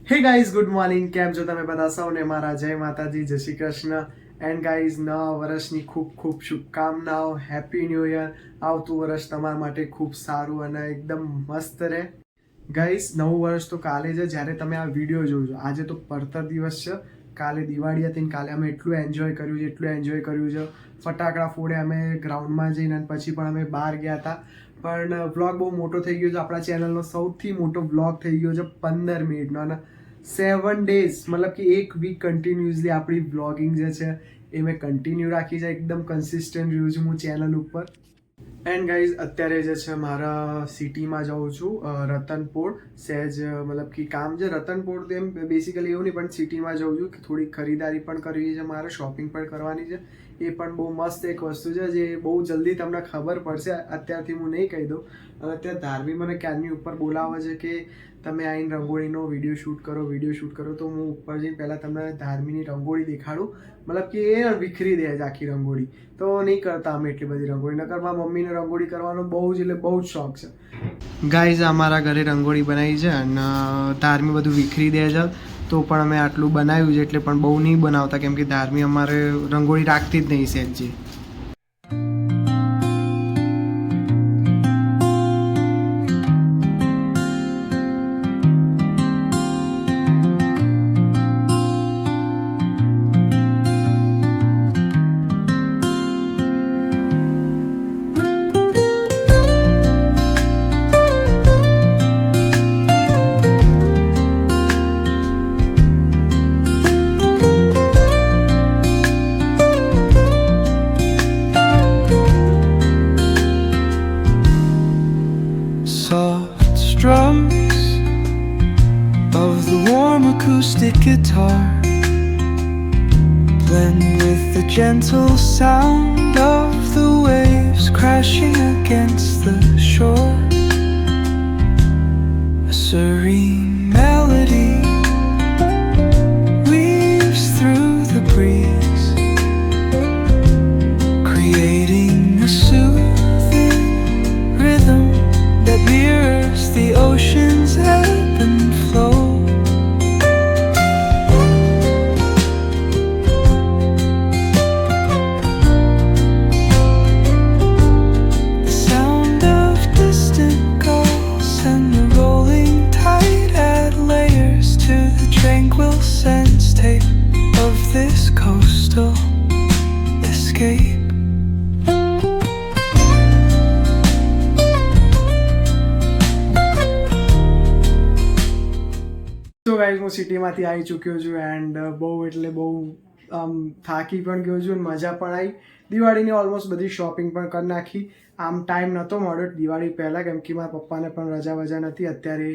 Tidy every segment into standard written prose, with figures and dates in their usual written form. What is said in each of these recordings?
Hey guys good morning, કેમ છો તમે બધા? સૌને મારા જય માતાજી, જય શ્રી કૃષ્ણ એન્ડ ગાઈઝ નવા વર્ષની ખૂબ ખૂબ શુભકામનાઓ. Happy new year. આવતું વર્ષ તમારા માટે ખૂબ સારું અને એકદમ મસ્ત રહે. ગાઈઝ નવું વર્ષ તો કાલે છે જ્યારે તમે આ વિડીયો જોજો. આજે તો પડતર દિવસ છે, કાલે દિવાળી હતી ને કાલે અમે એટલું એન્જોય કર્યું છે. ફટાકડા ફોડ્યા અમે ગ્રાઉન્ડમાં જઈને અને પછી પણ અમે બહાર ગયા હતા. પણ વ્લોગ બહુ મોટો થઈ ગયો છે. આપણા ચેનલનો સૌથી મોટો વ્લોગ થઈ ગયો છે 15 મિનિટનો અને 7 ડેઝ મતલબ કે એક વીક કન્ટિન્યુઅસલી આપણી વ્લોગિંગ જે છે એ મેં કન્ટિન્યુ રાખી છે. એકદમ કન્સિસ્ટન્ટ રહ્યું છું હું ચેનલ ઉપર. એન્ડ ગાઈઝ અત્યારે જે છે મારા સિટીમાં જાઉં છું રતનપોળ. સહેજ મતલબ કે કામ છે રતનપોળ, તેમ બેસિકલી એવું નહીં પણ સિટીમાં જાઉં છું કે થોડી ખરીદારી પણ કરવી છે, મારે શોપિંગ પણ કરવાની છે. એ પણ બહુ મસ્ત એક વસ્તુ છે જે બહુ જલ્દી તમને ખબર પડશે. અત્યારથી હું નહીં કહી દઉં. અને અત્યારે ધાર્મી મને ક્યારની ઉપર બોલાવે છે કે તમે આવીને રંગોળીનો વિડીયો શૂટ કરો. તો હું ઉપર જઈને પહેલાં તમને ધાર્મીની રંગોળી દેખાડું. મતલબ કે એ વિખરી દે છે આખી રંગોળી. તો નહીં કરતા અમે એટલી બધી રંગોળી. નકર મારા મમ્મીને રંગોળી કરવાનો બહુ જ શોખ છે. ગાઈઝ અમારા ઘરે રંગોળી બનાવી છે અને ધાર્મી બધું વિખરી દે છે. તો પણ અમે આટલું બનાવ્યું છે એટલે પણ બહુ નહીં બનાવતા, કેમ કે ધાર્મી અમારે રંગોળી રાખતી જ નહીં સહેજ. Soft strums of the warm acoustic guitar blend with the gentle sound of the waves crashing against the shore. A serene melody weaves through the breeze, creating a soothing rhythm that mirrors the ocean's ebb and flow. The sound of distant gulls and the rolling tide add layers to the tranquil sense tape of this coastal escape. તો guys હું સિટીમાંથી આવી ચૂક્યો છું and બહુ એટલે બહુ થાકી પણ ગયો છું અને મજા પણ આવી. દિવાળીની ઓલમોસ્ટ બધી શોપિંગ પણ કરી નાખી. આમ ટાઈમ નહોતો મળ્યો દિવાળી પહેલાં, કેમ કે મારા પપ્પાને પણ રજા નથી અત્યારે.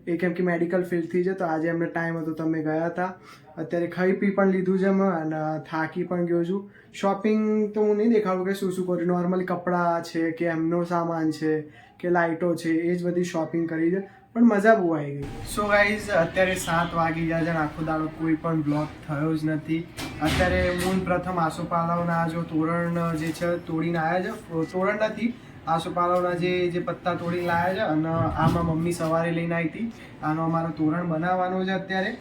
એ કેમ કે મેડિકલ ફિલ્ડથી છે તો આજે એમને ટાઈમ હતો તો અમે ગયા હતા. અત્યારે ખાઈ પી પણ લીધું છે મેં અને થાકી પણ ગયો છું. શોપિંગ તો હું નહીં દેખાડું કે શું કર્યું. નોર્મલી કપડાં છે કે એમનો સામાન છે કે લાઇટો છે એ જ બધી શોપિંગ કરી છે, પણ મજા બહુ આવી ગઈ. સો ગાઈઝ અત્યારે 7 વાગી ગયા છે અને આખો દાડો કોઈ પણ બ્લોગ થયો જ નથી. અત્યારે હું પ્રથમ આસોપાલવના જો તોરણ જે છે તોડીને આવ્યા છે. તોરણ નથી, આસોપાલવના જે પત્તા તોડીને લાવ્યા છે અને આમાં મમ્મી સવારે લઈને આવી હતી. આનો અમારો તોરણ બનાવવાનો છે અત્યારે.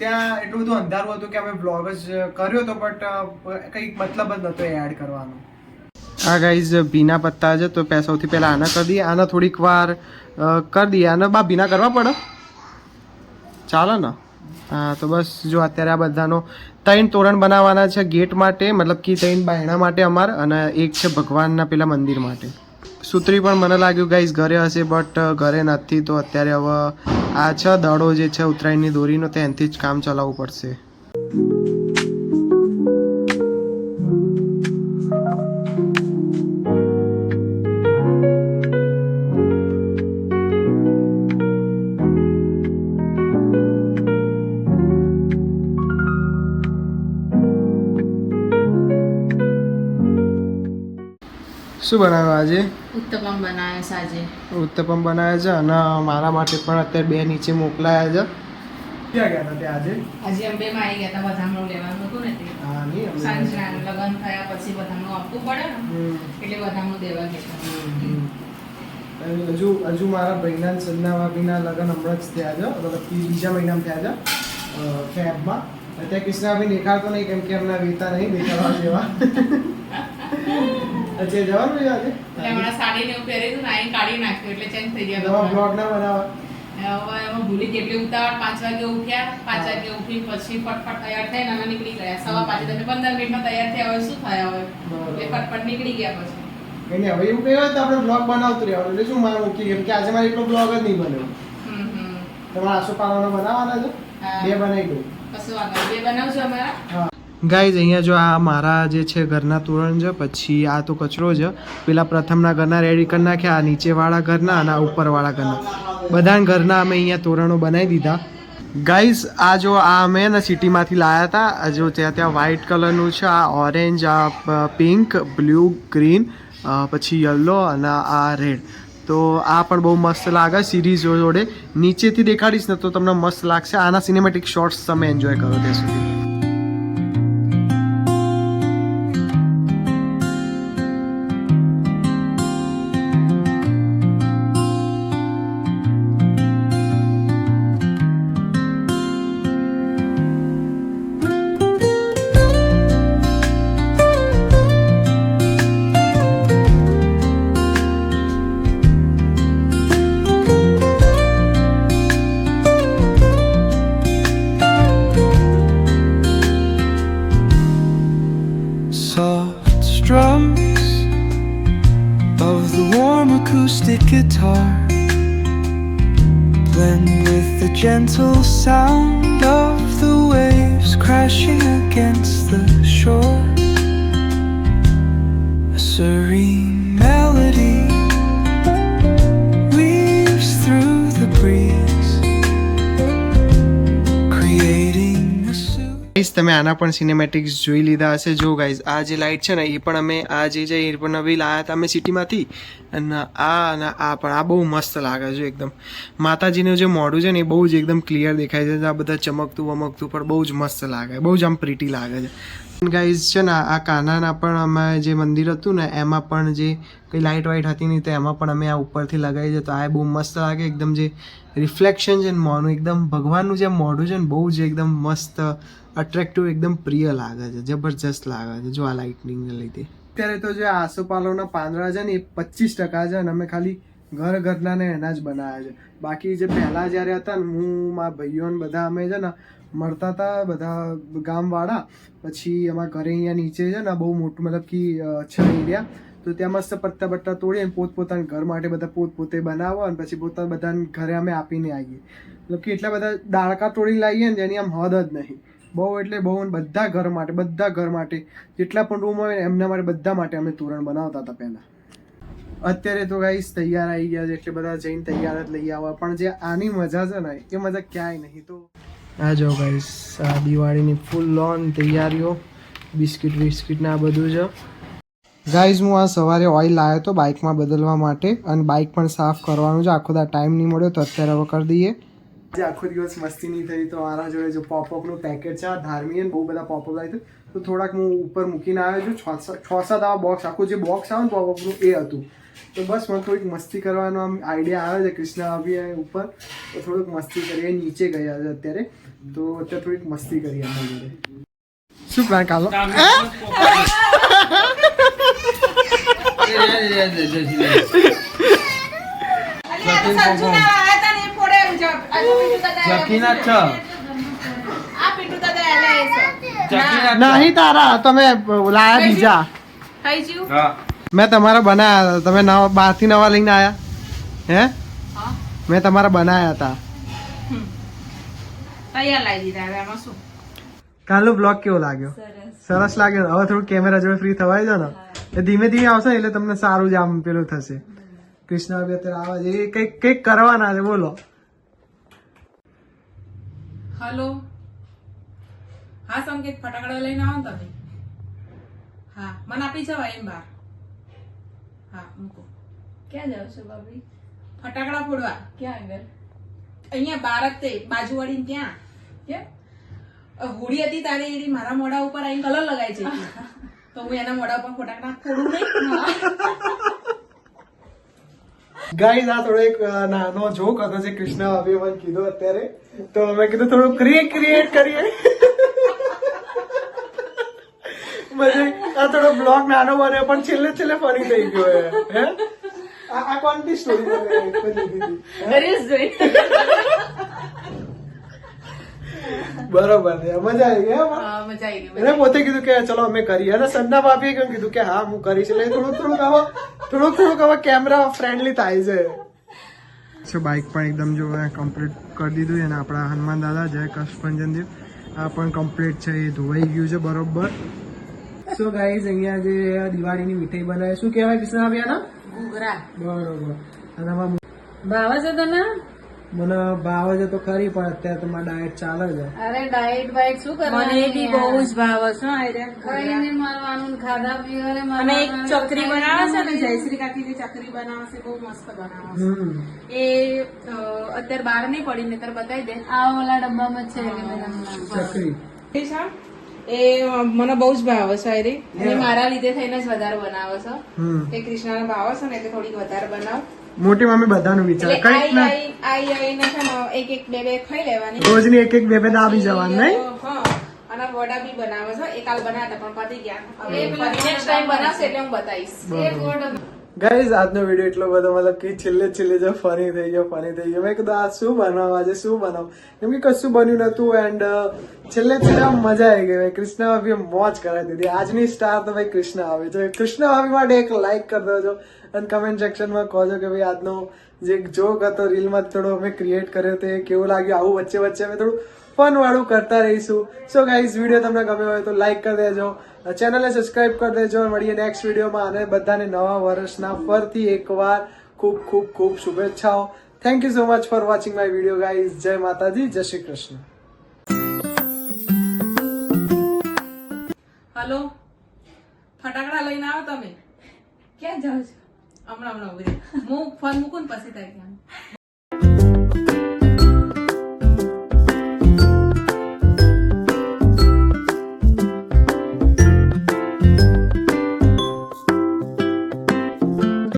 ત્યાં એટલું બધું અંધારું હતું કે અમે બ્લોગ જ કર્યો હતો, બટ કંઈક મતલબ જ નહોતો એડ કરવાનો. આ ગાઈઝ ભીના પત્તા છે તો સૌથી પહેલાં આના કરી દઈએ. આના થોડીક વાર કરી દઈએ. આને ભીના કરવા પડે, ચાલે ને? હા તો બસ જો અત્યારે આ બધાનો 3 તોરણ બનાવવાના છે ગેટ માટે, મતલબ કે 3 બાયણા માટે અમારે, અને એક છે ભગવાનના પેલા મંદિર માટે. સુતરી પણ મને લાગ્યું ગાઈઝ ઘરે હશે, બટ ઘરે નથી. તો અત્યારે હવે આ છે દડો જે છે ઉત્તરાયણની દોરીનો, તેનાથી જ કામ ચલાવવું પડશે. શું બનાવ્યું આજે? ઉત્તપમ બનાવ્યો છે આજે. ઉત્તપમ બનાવ્યા છે અને મારા માટે પણ અત્યારે 2 નીચે મોકલાયા છે. ક્યાં ગયા હતા આજે? આજે અંબેમાં આવી ગયા હતા, બધામણું લેવાનું હતું ને તે. હા નહીં, સાંજના લગ્ન થયા પછી બધામણું આપવું પડે ને, એટલે બધામણું દેવા ગયા હતા. અને હજુ મારા ભાઈના અને સંજના ભાભીના લગ્ન હમણાં જ થયા છે, મતલબ કે બીજા મહિનામાં થયા છે ફેબમાં. અત્યારે કૃષ્ણાભાઈ દેખાડતો નહીં કેમ કે એમના વેતા નહીં દેખાડવા જેવા. અચ્છા જવાનું છે આજે? એટલે હમણાં સાડી ને એવું પહેર્યું હતું ને અહીં કાઢી નાખ્યું એટલે ચેન્જ થઈ ગયા નવા બ્લોગ ના બનાવવા. હવે એમાં ભૂલી કેટલી ઉતાવળ 5 વાગે ઉઠ્યા 5 વાગે ઉઠી પછી ફટફટ તૈયાર થઈને અમે નીકળી ગયા 5:15 તમે 15 મિનિટમાં તૈયાર થયા હવે શું થાય હવે એટલે ફટફટ નીકળી ગયા પછી કઈ નહીં, હવે એવું કહેવાય તો આપણે બ્લોગ બનાવતું રહેવાનું. એટલે શું મારે મૂકી કેમ કે આજે મારે એટલો બ્લોગ જ નહીં બન્યો. તમારા આસોપાલવનો બનાવવાના છે? હા. 2 બનાવી દઉં. કશું વાંધો નહીં. 2 બનાવજો અમારા. હા ગાઈઝ, અહીંયા જો આ મારા જે છે ઘરના તોરણ છે, પછી આ તો કચરો છે. પેલા પ્રથમના ઘરના રેડી કરી નાખ્યા, આ નીચેવાળા ઘરના અને આ ઉપરવાળા ઘરના બધા ઘરના અમે અહીંયા તોરણો બનાવી દીધા. ગાઈઝ આ જો આ અમે ને સિટીમાંથી લાવ્યા હતા. જો ત્યાં વ્હાઇટ કલરનું છે, આ ઓરેન્જ, આ પિંક, બ્લુ, ગ્રીન, પછી યલો અને આ રેડ. તો આ પણ બહુ મસ્ત લાગે સિરીઝ જોડે. નીચેથી દેખાડીશ ને તો તમને મસ્ત લાગશે. આના સિનેમેટિક શોર્ટ્સ તમે એન્જોય કરો ત્યાં સુધી. Soft strums of the warm acoustic guitar blend with the gentle sound of the waves crashing against the shore. A serene melody weaves through the breeze, creating a guys તમે આના પણ સિનેમેટિક્સ જોઈ લીધા હશે. જો ગાઈઝ આ જે લાઇટ છે ને એ પણ અમે આ જે છે એ પણ નવી લાવ્યા હતા અમે સિટીમાંથી. અને આ પણ આ બહુ મસ્ત લાગે છે એકદમ. માતાજીનું જે મોઢું છે ને એ બહુ જ એકદમ ક્લિયર દેખાય છે. આ બધા ચમકતું વમકતું પણ બહુ જ મસ્ત લાગે, બહુ જ આમ પ્રીટી લાગે છે. ગાઈઝ છે ને આ કાનાના પણ અમે જે મંદિર હતું ને એમાં પણ જે કંઈ લાઇટ વાઇટ હતી નહીં તો એમાં પણ અમે આ ઉપરથી લગાવી છે. તો આ બહુ મસ્ત લાગે એકદમ. જે રિફ્લેક્શન છે ને મોનું એકદમ ભગવાનનું જે મોઢું છે ને બહુ જ એકદમ મસ્ત અટ્રેક્ટિવ, એકદમ પ્રિય લાગે છે, જબરજસ્ત લાગે છે જો આ લાઇટનિંગને લીધે. અત્યારે તો જે આસોપાલવના પાંદડા છે ને એ 25% છે અને અમે ખાલી ઘરના ને એના જ બનાવ્યા છે. બાકી જે પહેલાં જ્યારે હતા ને હું મારા ભાઈઓ ને બધા અમે છે ને મળતા હતા બધા ગામવાળા. પછી અમારા ઘરે અહીંયા નીચે છે ને બહુ મોટું મતલબ કે છે એરિયા. તો ત્યાં મસ્ત પત્તા બત્તા તોડીને પોતપોતાના ઘર માટે બધા પોતે બનાવો અને પછી પોતા બધાને ઘરે અમે આપીને આવીએ. મતલબ કે એટલા બધા દાળકા તોડીને લાવીએ ને જેની આમ હદ જ નહીં. બહુ એટલે બહુ બધા ઘર માટે જેટલા પણ રૂમ હોય એમના માટે બધા માટે અમે તોરણ બનાવતા હતા પહેલાં. અત્યારે તો ગાઈસ તૈયાર આવી ગયા છે એટલે બધા જઈને તૈયાર જ લઈ આવવા. પણ જે આની મજા છે ને એ મજા ક્યાંય નહીં. તો આ જો ગાઈસ આ દિવાળીની ફૂલ ઓન તૈયારીઓ, બિસ્કિટ ને આ બધું છે. ગાઈઝ હું આ સવારે ઓઇલ લાવ્યો હતો બાઇકમાં બદલવા માટે અને બાઇક પણ સાફ કરવાનું છે. આખો દા ટાઈમ નહીં મળ્યો તો અત્યારે હવે કરી દઈએ. આજે આખો દિવસ મસ્તી નહીં થઈ તો મારા જોડે જો પોપઅપનું પેકેટ છે ધાર્મિયન બહુ બધા પોપઅપ લાવ્યું હતું. તો થોડાક હું ઉપર મૂકીને આવ્યો છું. 6-7 આવા બોક્સ, આખું જે બોક્સ આવે ને પોપઅપનું એ હતું. તો બસ મને થોડીક મસ્તી કરવાનો આમ આઈડિયા આવે છે. કૃષ્ણા આવી ઉપર તો થોડુંક મસ્તી કરીએ. નીચે ગયા છે અત્યારે તો અત્યારે થોડીક મસ્તી કરીએ અમારી જોડે. શું પ્લાન કાલો? નહીં તારા તમે લાયા બીજા. મેં તમારા બનાયા હતા. તમે બહારથી નવા લઈને આયા હે? મેં તમારા બનાયા હતા. કાલનો બ્લોગ કેવો લાગ્યો? સરસ લાગ્યો. હવે થોડું કેમેરા જોડે ફ્રી થવાય છે ને એ ધીમે ધીમે આવશે ને એટલે તમને સારું જ આમ પેલું થશે. કૃષ્ણ અત્યારે આવે છે એ કંઈક કરવાના છે. બોલો. હલો. હા સંકેત, ફટાકડા લઈને આવો ને તમે. હા મને આપી જવાય એમ બહાર. હા મૂકો. ક્યાં જાવ છો ભાભી? ફટાકડા ફોડવા. ક્યાં આગળ? અહીંયા બાર જ તે બાજુવાળી ને ત્યાં. કેમ? હોળી હતી તારે એની મારા મોઢા ઉપર આવીને કલર લગાય છે તો હું એના મોઢા ઉપર ફટાકડા ફોડું નહીં. ગાઈઝ આ થોડો એક નાનો જોક હતો જે કૃષ્ણ ભાભીએ મને કીધો અત્યારે, તો મેં કીધું થોડું ક્રિએટ કરીએ. પછી આ થોડો બ્લોગ નાનો બન્યો પણ છેલ્લે ફરી થઈ ગયો હે. આ કોણની સ્ટોરી બરોબર છે, મજા આવી ગઈ. હા, મજા આવી ગઈ. એને પોતે કીધું કે ચલો અમે કરીએ, અને સંધા ભાભીએ કેમ કીધું કે હા હું કરીશ, એટલે થોડુંક હવે કેમેરા ફ્રેન્ડલી થાય છે. બાઇક પણ એકદમ જો કમ્પ્લીટ કરી દીધું, અને આપણા હનુમાન દાદા જય કષ્ટભંજન દેવ આ પણ કમ્પ્લીટ છે, એ ધોવાઈ ગયું છે બરોબર. સો ગાઈઝ અહીંયા જે દિવાળીની મીઠાઈ બનાવે, શું કહેવાય કૃષ્ણ ભાભી આના? ઘૂઘરા. બરોબર. અને આમાં ભાવે છે તને? મને ભાવે છે તો ખરી, પણ અત્યારે તો મારા ડાયટ ચાલે છે. અરે ડાયટ બાઈટ શું કરવાનું? મને બી બહુ જ ભાવે છે કઈ નહીં મારવાનું, ખાધા પીવાને અને એક ચકરી બનાવે છે ને, જયશ્રી કાકી જે ચકરી બનાવે છે બહુ મસ્ત બનાવે છે. એ અત્યારે બહાર નહીં પડી ને ત્યારે બતાવી દે. આ ઓલા ડબ્બામાં છે કે મેડમ? ચકરી એ મને બહુ જ ભાવે છે આયરી. અને મારા લીધે થઈને જ વધારે બનાવે છે. હમ એ કૃષ્ણને ભાવે છે ને એટલે થોડીક વધારે બનાવ. મોટી મમ્મી બધાનું વિચાર એટલે કઈક ના આઈને છે ને એક બે ખાઈ લેવાની. રોજની એક બે દાબી જવાનું નહીં. હા, અને વડા બી બનાવે છે. એ કાલ બનાવ્યા હતા પણ પતી ગયા. હવે એ પેલા નેક્સ્ટ ટાઈમ બનાવશે એટલે હું બતાવીશ. ગાઈઝ આજનો વિડીયો એટલો બધો મતલબ કે છેલ્લે જો ફની થઈ ગયો મેં કીધું આ શું બનાવ, આજે શું બનાવ, કેમ કે કશું બન્યું નતું. એન્ડ છેલ્લે આમ મજા આવી ગઈ. કૃષ્ણ ભાભી મોજ કરાવી દીધી. આજની સ્ટાર તો ભાઈ કૃષ્ણ ભાભી છે. કૃષ્ણ ભાભી માટે એક લાઈક કરી દેજો અને કમેન્ટ સેક્શનમાં કહેજો કે ભાઈ આજનો જે જોક હતો રીલમાં થોડો અમે ક્રિએટ કર્યો તે કેવું લાગ્યું. આવું વચ્ચે અમે થોડું ફન વાળું કરતા રહીશું. સો ગાઈઝ વિડીયો તમને ગમ્યો હોય તો લાઈક કરી દેજો, ચેનલને સબસ્ક્રાઇબ કરી દેજો. મળીએ નેક્સ્ટ વિડીયોમાં. અને બધાને નવા વર્ષના ફરથી એકવાર ખૂબ ખૂબ ખૂબ શુભેચ્છાઓ. Thank you so much for watching my video guys. જય માતાજી, જય શ્રી કૃષ્ણ. હલો, ફટાકડા લઈને આવો તમે. ક્યાં જાવ છો? હમણાં ઉભી રહી. હું ફોન મૂકું ને પછી થાય.